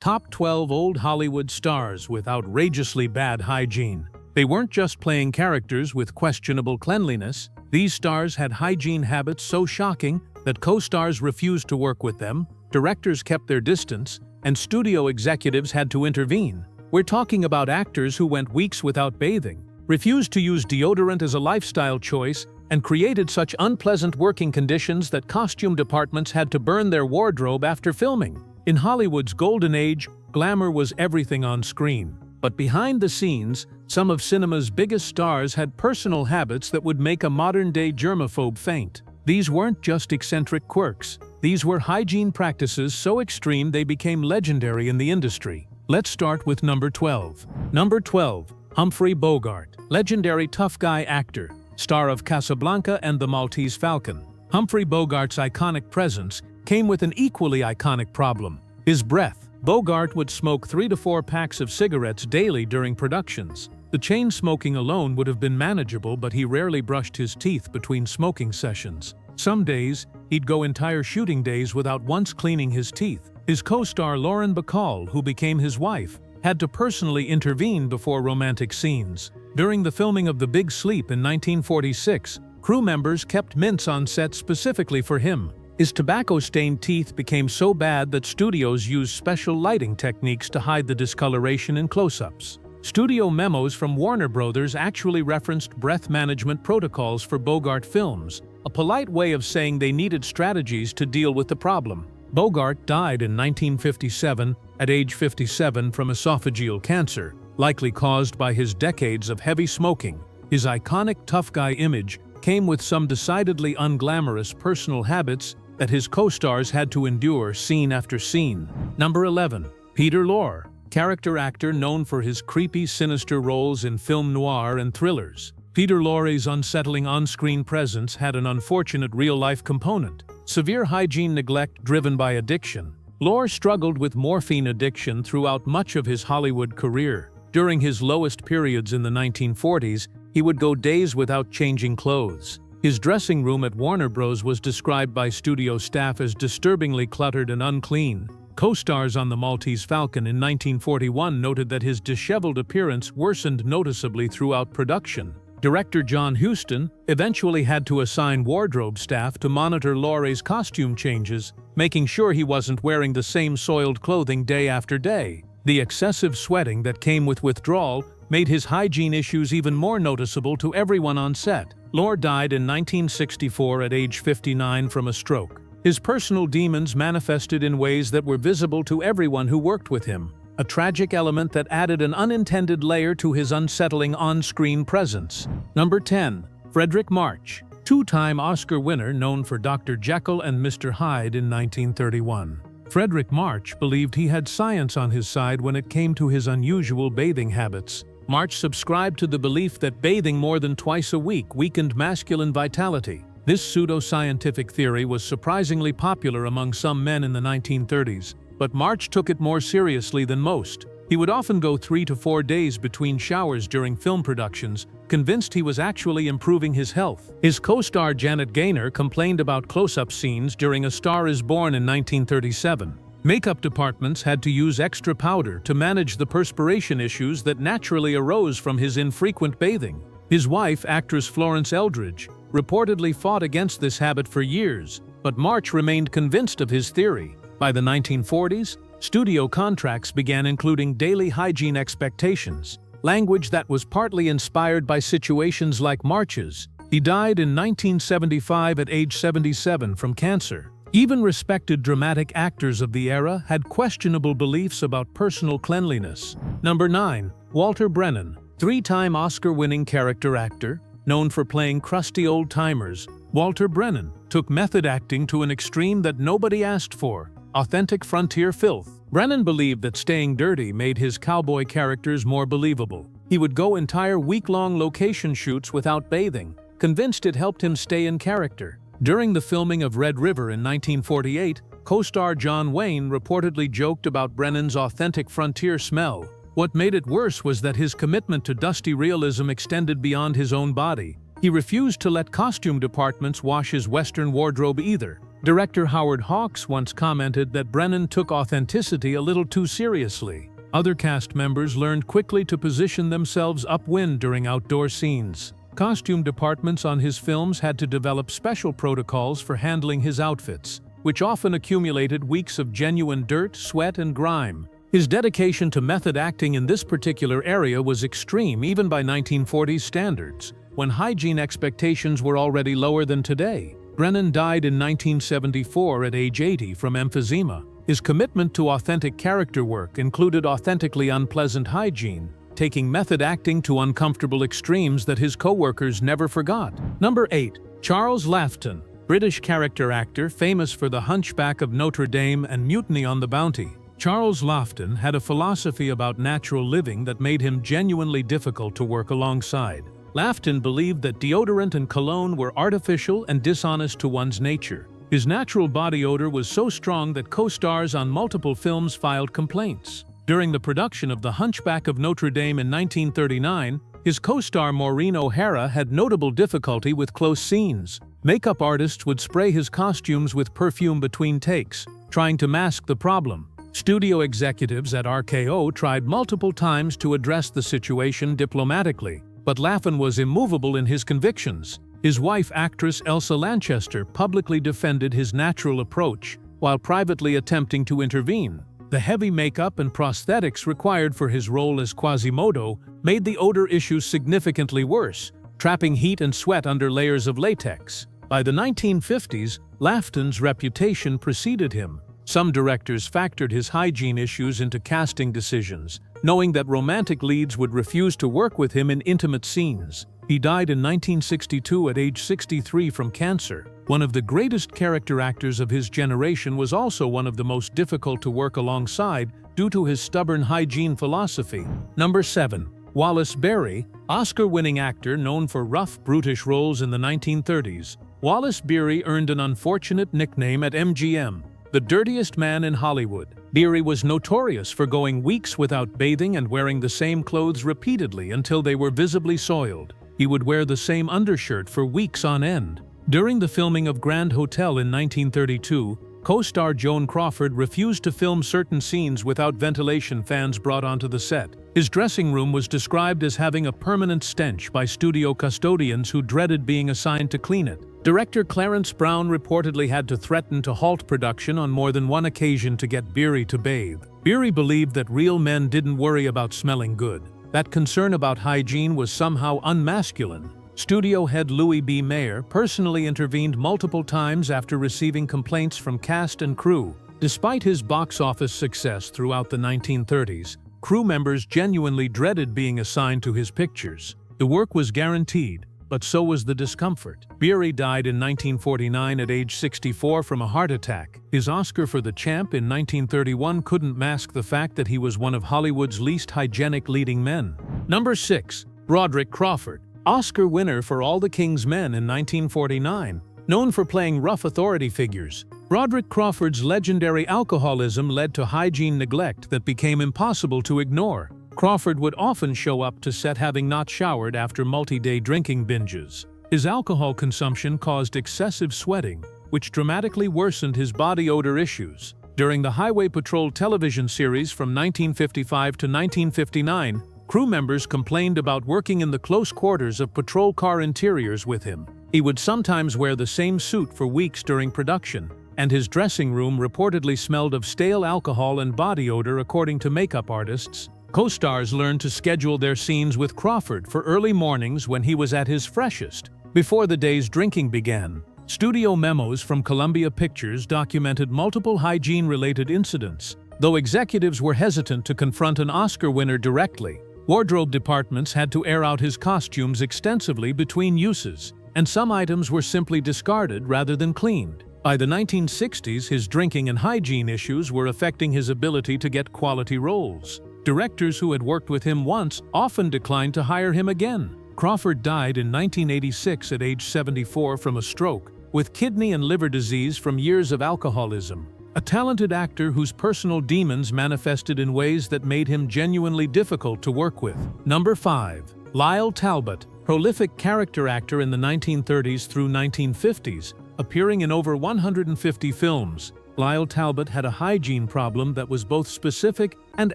Top 12 old Hollywood stars with outrageously bad hygiene. They weren't just playing characters with questionable cleanliness. These stars had hygiene habits so shocking that co-stars refused to work with them, directors kept their distance, and studio executives had to intervene. We're talking about actors who went weeks without bathing, refused to use deodorant as a lifestyle choice, and created such unpleasant working conditions that costume departments had to burn their wardrobe after filming. In Hollywood's golden age, glamour was everything on screen. But behind the scenes, some of cinema's biggest stars had personal habits that would make a modern-day germaphobe faint. These weren't just eccentric quirks. These were hygiene practices so extreme they became legendary in the industry. Let's start with number 12. Number 12. Humphrey Bogart, legendary tough guy actor, star of Casablanca and The Maltese Falcon. Humphrey Bogart's iconic presence came with an equally iconic problem: his breath. Bogart would smoke 3 to 4 packs of cigarettes daily during productions. The chain smoking alone would have been manageable, but he rarely brushed his teeth between smoking sessions. Some days, he'd go entire shooting days without once cleaning his teeth. His co-star Lauren Bacall, who became his wife, had to personally intervene before romantic scenes. During the filming of The Big Sleep in 1946, crew members kept mints on set specifically for him. His tobacco-stained teeth became so bad that studios used special lighting techniques to hide the discoloration in close-ups. Studio memos from Warner Brothers actually referenced breath management protocols for Bogart films, a polite way of saying they needed strategies to deal with the problem. Bogart died in 1957 at age 57 from esophageal cancer, likely caused by his decades of heavy smoking. His iconic tough guy image came with some decidedly unglamorous personal habits that his co-stars had to endure scene after scene. Number 11. Peter Lorre, character actor known for his creepy, sinister roles in film noir and thrillers. Peter Lorre's unsettling on-screen presence had an unfortunate real-life component: severe hygiene neglect driven by addiction. Lorre struggled with morphine addiction throughout much of his Hollywood career. During his lowest periods in the 1940s, he would go days without changing clothes. His dressing room at Warner Bros. Was described by studio staff as disturbingly cluttered and unclean. Co-stars on The Maltese Falcon in 1941 noted that his disheveled appearance worsened noticeably throughout production. Director John Huston eventually had to assign wardrobe staff to monitor Lorre's costume changes, making sure he wasn't wearing the same soiled clothing day after day. The excessive sweating that came with withdrawal made his hygiene issues even more noticeable to everyone on set. Lorre died in 1964 at age 59 from a stroke. His personal demons manifested in ways that were visible to everyone who worked with him, a tragic element that added an unintended layer to his unsettling on-screen presence. Number 10. Fredric March, two-time Oscar winner known for Dr. Jekyll and Mr. Hyde in 1931. Fredric March believed he had science on his side when it came to his unusual bathing habits. March subscribed to the belief that bathing more than twice a week weakened masculine vitality. This pseudo-scientific theory was surprisingly popular among some men in the 1930s, but March took it more seriously than most. He would often go 3 to 4 days between showers during film productions, convinced he was actually improving his health. His co-star Janet Gaynor complained about close-up scenes during A Star is Born in 1937. Makeup departments had to use extra powder to manage the perspiration issues that naturally arose from his infrequent bathing. His wife, actress Florence Eldridge, reportedly fought against this habit for years, but March remained convinced of his theory. By the 1940s, studio contracts began including daily hygiene expectations, language that was partly inspired by situations like March's. He died in 1975 at age 77 from cancer. Even respected dramatic actors of the era had questionable beliefs about personal cleanliness. Number 9. Walter Brennan, three-time Oscar-winning character actor, known for playing crusty old-timers. Walter Brennan took method acting to an extreme that nobody asked for: authentic frontier filth. Brennan believed that staying dirty made his cowboy characters more believable. He would go entire week-long location shoots without bathing, convinced it helped him stay in character. During the filming of Red River in 1948, co-star John Wayne reportedly joked about Brennan's authentic frontier smell. What made it worse was that his commitment to dusty realism extended beyond his own body. He refused to let costume departments wash his Western wardrobe either. Director Howard Hawks once commented that Brennan took authenticity a little too seriously. Other cast members learned quickly to position themselves upwind during outdoor scenes. Costume departments on his films had to develop special protocols for handling his outfits, which often accumulated weeks of genuine dirt, sweat, and grime. His dedication to method acting in this particular area was extreme even by 1940s standards, when hygiene expectations were already lower than today. Brennan died in 1974 at age 80 from emphysema. His commitment to authentic character work included authentically unpleasant hygiene, taking method acting to uncomfortable extremes that his co-workers never forgot. Number 8. Charles Laughton, British character actor famous for The Hunchback of Notre Dame and Mutiny on the Bounty. Charles Laughton had a philosophy about natural living that made him genuinely difficult to work alongside. Laughton believed that deodorant and cologne were artificial and dishonest to one's nature. His natural body odor was so strong that co-stars on multiple films filed complaints. During the production of The Hunchback of Notre Dame in 1939, his co-star Maureen O'Hara had notable difficulty with close scenes. Makeup artists would spray his costumes with perfume between takes, trying to mask the problem. Studio executives at RKO tried multiple times to address the situation diplomatically, but Laughton was immovable in his convictions. His wife, actress Elsa Lanchester, publicly defended his natural approach, while privately attempting to intervene. The heavy makeup and prosthetics required for his role as Quasimodo made the odor issue significantly worse, trapping heat and sweat under layers of latex. By the 1950s, Laughton's reputation preceded him. Some directors factored his hygiene issues into casting decisions, knowing that romantic leads would refuse to work with him in intimate scenes. He died in 1962 at age 63 from cancer. One of the greatest character actors of his generation was also one of the most difficult to work alongside due to his stubborn hygiene philosophy. Number 7. Wallace Beery, Oscar-winning actor known for rough, brutish roles in the 1930s. Wallace Beery earned an unfortunate nickname at MGM, the dirtiest man in Hollywood. Beery was notorious for going weeks without bathing and wearing the same clothes repeatedly until they were visibly soiled. He would wear the same undershirt for weeks on end. During the filming of Grand Hotel in 1932, co-star Joan Crawford refused to film certain scenes without ventilation fans brought onto the set. His dressing room was described as having a permanent stench by studio custodians who dreaded being assigned to clean it. Director Clarence Brown reportedly had to threaten to halt production on more than one occasion to get Beery to bathe. Beery believed that real men didn't worry about smelling good. That concern about hygiene was somehow unmasculine. Studio head Louis B. Mayer personally intervened multiple times after receiving complaints from cast and crew. Despite his box office success throughout the 1930s, crew members genuinely dreaded being assigned to his pictures. The work was guaranteed, but so was the discomfort. Beery died in 1949 at age 64 from a heart attack. His Oscar for The Champ in 1931 couldn't mask the fact that he was one of Hollywood's least hygienic leading men. Number 6. Broderick Crawford, Oscar winner for All the King's Men in 1949. Known for playing rough authority figures, Broderick Crawford's legendary alcoholism led to hygiene neglect that became impossible to ignore. Crawford would often show up to set having not showered after multi-day drinking binges. His alcohol consumption caused excessive sweating, which dramatically worsened his body odor issues. During the Highway Patrol television series from 1955 to 1959, crew members complained about working in the close quarters of patrol car interiors with him. He would sometimes wear the same suit for weeks during production, and his dressing room reportedly smelled of stale alcohol and body odor, according to makeup artists. Co-stars learned to schedule their scenes with Crawford for early mornings when he was at his freshest, before the day's drinking began. Studio memos from Columbia Pictures documented multiple hygiene-related incidents, though executives were hesitant to confront an Oscar winner directly. Wardrobe departments had to air out his costumes extensively between uses, and some items were simply discarded rather than cleaned. By the 1960s, his drinking and hygiene issues were affecting his ability to get quality roles. Directors who had worked with him once often declined to hire him again. Crawford died in 1986 at age 74 from a stroke, with kidney and liver disease from years of alcoholism. A talented actor whose personal demons manifested in ways that made him genuinely difficult to work with. Number 5. Lyle Talbot, prolific character actor in the 1930s through 1950s. appearing in over 150 films. Lyle Talbot had a hygiene problem that was both specific and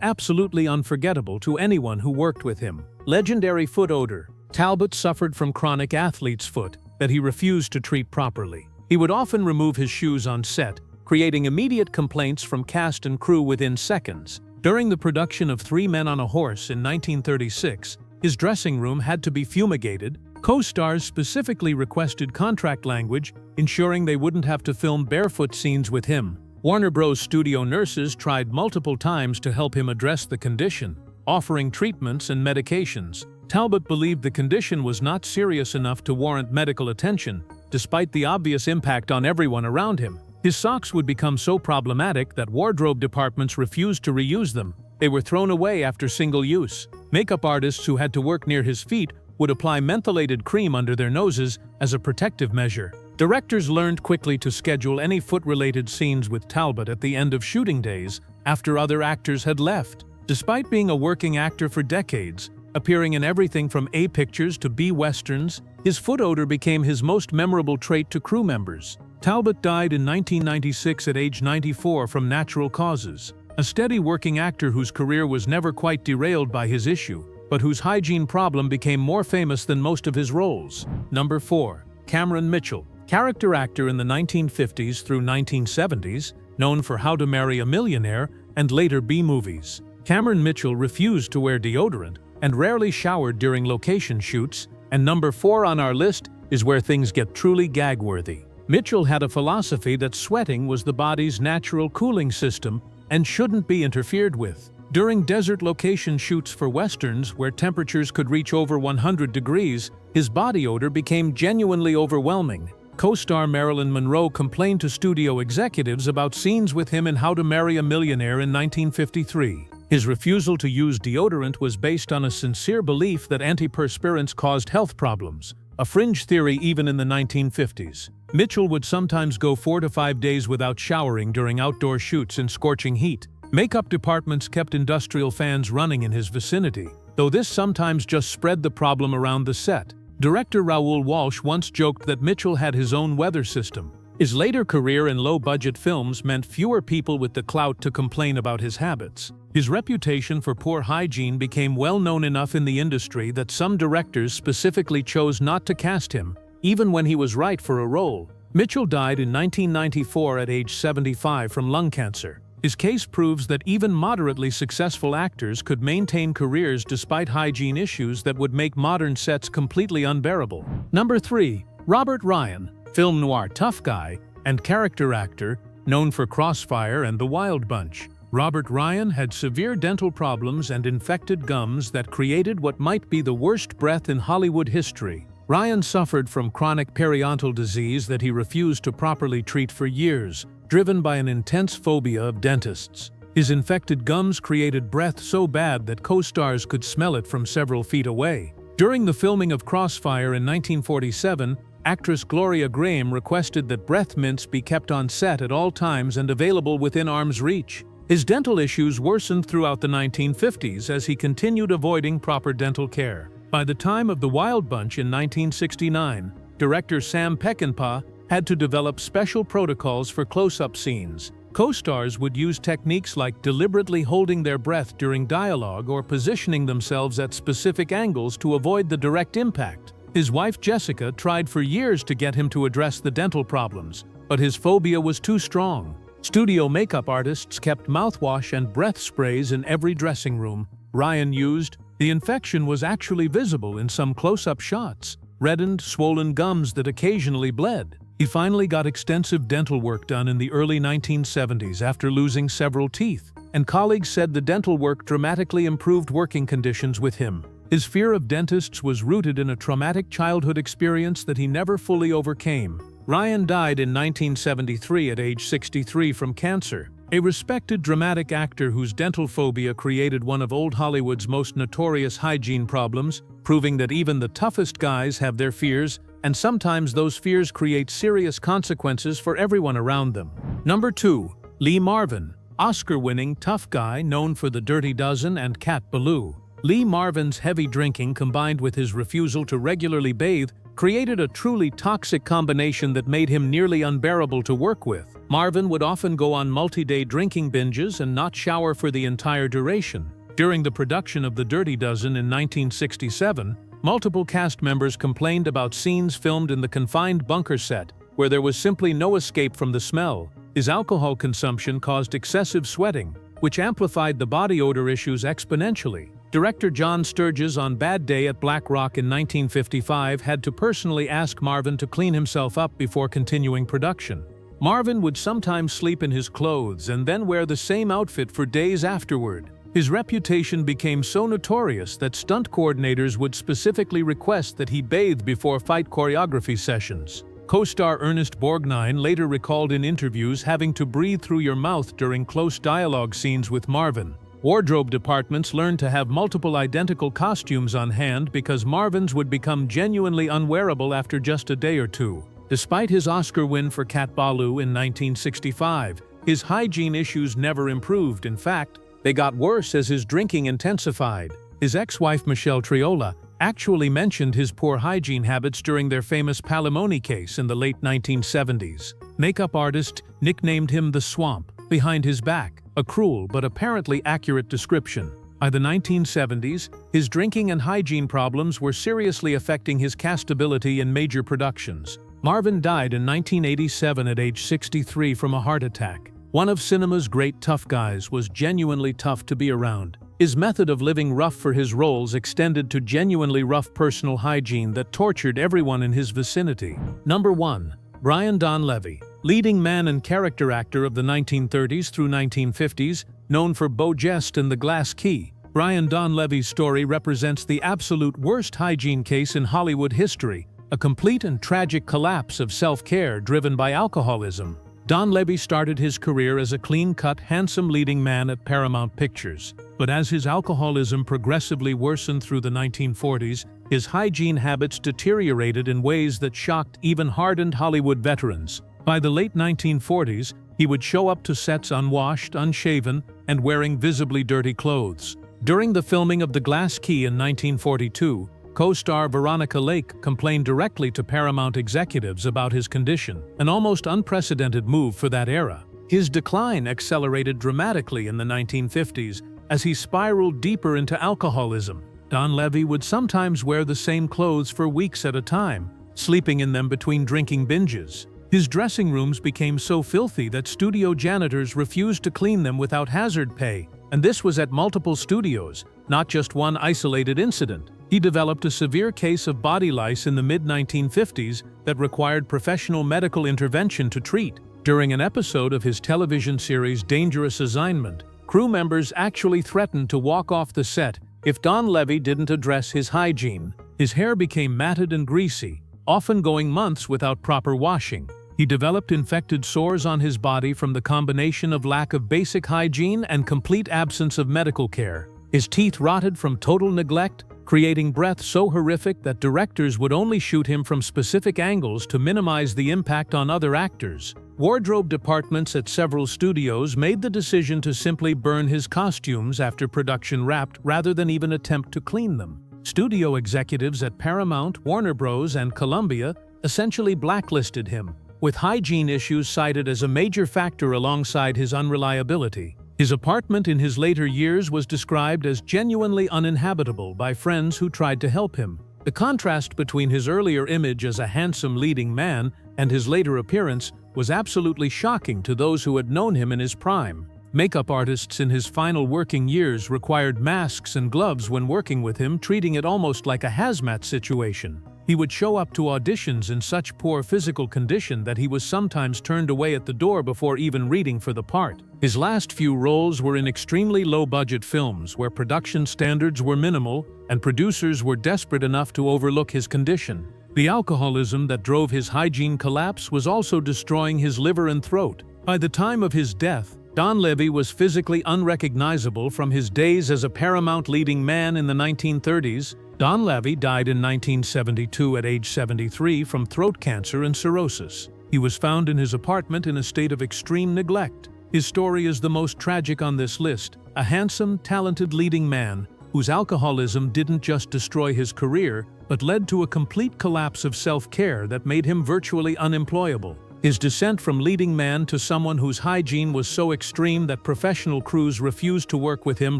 absolutely unforgettable to anyone who worked with him. Legendary foot odor. Talbot suffered from chronic athlete's foot that he refused to treat properly. He would often remove his shoes on set, creating immediate complaints from cast and crew within seconds. During the production of Three Men on a Horse in 1936, his dressing room had to be fumigated. Co-stars specifically requested contract language, ensuring they wouldn't have to film barefoot scenes with him. Warner Bros. Studio nurses tried multiple times to help him address the condition, offering treatments and medications. Talbot believed the condition was not serious enough to warrant medical attention, despite the obvious impact on everyone around him. His socks would become so problematic that wardrobe departments refused to reuse them. They were thrown away after single use. Makeup artists who had to work near his feet would apply mentholated cream under their noses as a protective measure. Directors learned quickly to schedule any foot-related scenes with Talbot at the end of shooting days, after other actors had left. Despite being a working actor for decades, appearing in everything from A pictures to B westerns, his foot odor became his most memorable trait to crew members. Talbot died in 1996 at age 94 from natural causes. A steady working actor whose career was never quite derailed by his issue, but whose hygiene problem became more famous than most of his roles. Number 4. Cameron Mitchell. Character actor in the 1950s through 1970s, known for How to Marry a Millionaire and later B-movies. Cameron Mitchell refused to wear deodorant and rarely showered during location shoots, and number 4 on our list is where things get truly gag-worthy. Mitchell had a philosophy that sweating was the body's natural cooling system and shouldn't be interfered with. During desert location shoots for westerns where temperatures could reach over 100 degrees, his body odor became genuinely overwhelming. Co-star Marilyn Monroe complained to studio executives about scenes with him in How to Marry a Millionaire in 1953. His refusal to use deodorant was based on a sincere belief that antiperspirants caused health problems, a fringe theory even in the 1950s. Mitchell would sometimes go 4 to 5 days without showering during outdoor shoots in scorching heat. Makeup departments kept industrial fans running in his vicinity, though this sometimes just spread the problem around the set. Director Raoul Walsh once joked that Mitchell had his own weather system. His later career in low-budget films meant fewer people with the clout to complain about his habits. His reputation for poor hygiene became well-known enough in the industry that some directors specifically chose not to cast him, even when he was right for a role. Mitchell died in 1994 at age 75 from lung cancer. His case proves that even moderately successful actors could maintain careers despite hygiene issues that would make modern sets completely unbearable. Number 3. Robert Ryan. Film noir tough guy and character actor, known for Crossfire and The Wild Bunch. Robert Ryan had severe dental problems and infected gums that created what might be the worst breath in Hollywood history. Ryan suffered from chronic periodontal disease that he refused to properly treat for years, driven by an intense phobia of dentists. His infected gums created breath so bad that co-stars could smell it from several feet away. During the filming of Crossfire in 1947, actress Gloria Graham requested that breath mints be kept on set at all times and available within arm's reach. His dental issues worsened throughout the 1950s as he continued avoiding proper dental care. By the time of The Wild Bunch in 1969, director Sam Peckinpah had to develop special protocols for close-up scenes. Co-stars would use techniques like deliberately holding their breath during dialogue or positioning themselves at specific angles to avoid the direct impact. His wife Jessica tried for years to get him to address the dental problems, but his phobia was too strong. Studio makeup artists kept mouthwash and breath sprays in every dressing room Ryan used. The infection was actually visible in some close-up shots, reddened, swollen gums that occasionally bled. He finally got extensive dental work done in the early 1970s after losing several teeth, and colleagues said the dental work dramatically improved working conditions with him. His fear of dentists was rooted in a traumatic childhood experience that he never fully overcame. Ryan died in 1973 at age 63 from cancer. A respected dramatic actor whose dental phobia created one of old Hollywood's most notorious hygiene problems, proving that even the toughest guys have their fears, and sometimes those fears create serious consequences for everyone around them. Number 2. Lee Marvin. Oscar-winning tough guy known for The Dirty Dozen and Cat Ballou. Lee Marvin's heavy drinking combined with his refusal to regularly bathe created a truly toxic combination that made him nearly unbearable to work with. Marvin would often go on multi-day drinking binges and not shower for the entire duration. During the production of The Dirty Dozen in 1967, multiple cast members complained about scenes filmed in the confined bunker set, where there was simply no escape from the smell. His alcohol consumption caused excessive sweating, which amplified the body odor issues exponentially. Director John Sturges on Bad Day at Black Rock in 1955 had to personally ask Marvin to clean himself up before continuing production. Marvin would sometimes sleep in his clothes and then wear the same outfit for days afterward. His reputation became so notorious that stunt coordinators would specifically request that he bathe before fight choreography sessions. Co-star Ernest Borgnine later recalled in interviews having to breathe through your mouth during close dialogue scenes with Marvin. Wardrobe departments learned to have multiple identical costumes on hand because Marvin's would become genuinely unwearable after just a day or two. Despite his Oscar win for Cat Ballou in 1965, his hygiene issues never improved. In fact, they got worse as his drinking intensified. His ex-wife Michelle Triola actually mentioned his poor hygiene habits during their famous Palimony case in the late 1970s. Makeup artist nicknamed him the Swamp behind his back, a cruel but apparently accurate description. By the 1970s, his drinking and hygiene problems were seriously affecting his castability in major productions. Marvin died in 1987 at age 63 from a heart attack. One of cinema's great tough guys was genuinely tough to be around. His method of living rough for his roles extended to genuinely rough personal hygiene that tortured everyone in his vicinity. Number 1. Brian Donlevy. Leading man and character actor of the 1930s through 1950s, known for Beau Geste and The Glass Key, Brian Donlevy's story represents the absolute worst hygiene case in Hollywood history, a complete and tragic collapse of self-care driven by alcoholism. Donlevy started his career as a clean-cut, handsome leading man at Paramount Pictures, but as his alcoholism progressively worsened through the 1940s, his hygiene habits deteriorated in ways that shocked even hardened Hollywood veterans. By the late 1940s, he would show up to sets unwashed, unshaven, and wearing visibly dirty clothes. During the filming of The Glass Key in 1942, co-star Veronica Lake complained directly to Paramount executives about his condition, an almost unprecedented move for that era. His decline accelerated dramatically in the 1950s as he spiraled deeper into alcoholism. Donlevy would sometimes wear the same clothes for weeks at a time, sleeping in them between drinking binges. His dressing rooms became so filthy that studio janitors refused to clean them without hazard pay, and this was at multiple studios, not just one isolated incident. He developed a severe case of body lice in the mid-1950s that required professional medical intervention to treat. During an episode of his television series Dangerous Assignment, crew members actually threatened to walk off the set if Donlevy didn't address his hygiene. His hair became matted and greasy, often going months without proper washing. He developed infected sores on his body from the combination of lack of basic hygiene and complete absence of medical care. His teeth rotted from total neglect, creating breath so horrific that directors would only shoot him from specific angles to minimize the impact on other actors. Wardrobe departments at several studios made the decision to simply burn his costumes after production wrapped rather than even attempt to clean them. Studio executives at Paramount, Warner Bros., and Columbia essentially blacklisted him, with hygiene issues cited as a major factor alongside his unreliability. His apartment in his later years was described as genuinely uninhabitable by friends who tried to help him. The contrast between his earlier image as a handsome leading man and his later appearance was absolutely shocking to those who had known him in his prime. Makeup artists in his final working years required masks and gloves when working with him, treating it almost like a hazmat situation. He would show up to auditions in such poor physical condition that he was sometimes turned away at the door before even reading for the part. His last few roles were in extremely low-budget films where production standards were minimal and producers were desperate enough to overlook his condition. The alcoholism that drove his hygiene collapse was also destroying his liver and throat. By the time of his death, Donlevy was physically unrecognizable from his days as a Paramount leading man in the 1930s. Donlevy died in 1972 at age 73 from throat cancer and cirrhosis. He was found in his apartment in a state of extreme neglect. His story is the most tragic on this list, a handsome, talented leading man whose alcoholism didn't just destroy his career, but led to a complete collapse of self-care that made him virtually unemployable. His descent from leading man to someone whose hygiene was so extreme that professional crews refused to work with him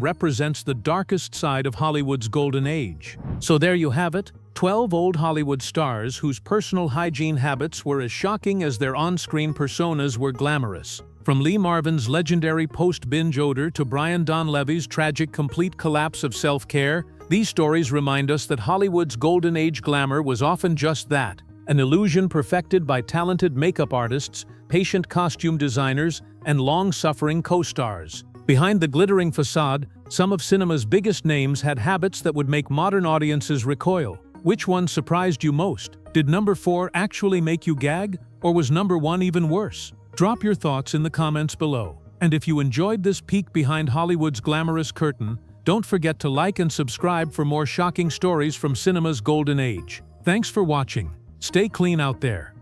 represents the darkest side of Hollywood's golden age. So there you have it, 12 old Hollywood stars whose personal hygiene habits were as shocking as their on-screen personas were glamorous. From Lee Marvin's legendary post-binge odor to Brian Donlevy's tragic complete collapse of self-care, these stories remind us that Hollywood's golden age glamour was often just that, an illusion perfected by talented makeup artists, patient costume designers, and long-suffering co-stars. Behind the glittering facade, some of cinema's biggest names had habits that would make modern audiences recoil. Which one surprised you most? Did number 4 actually make you gag? Or was number 1 even worse? Drop your thoughts in the comments below. And if you enjoyed this peek behind Hollywood's glamorous curtain, don't forget to like and subscribe for more shocking stories from cinema's golden age. Thanks for watching. Stay clean out there.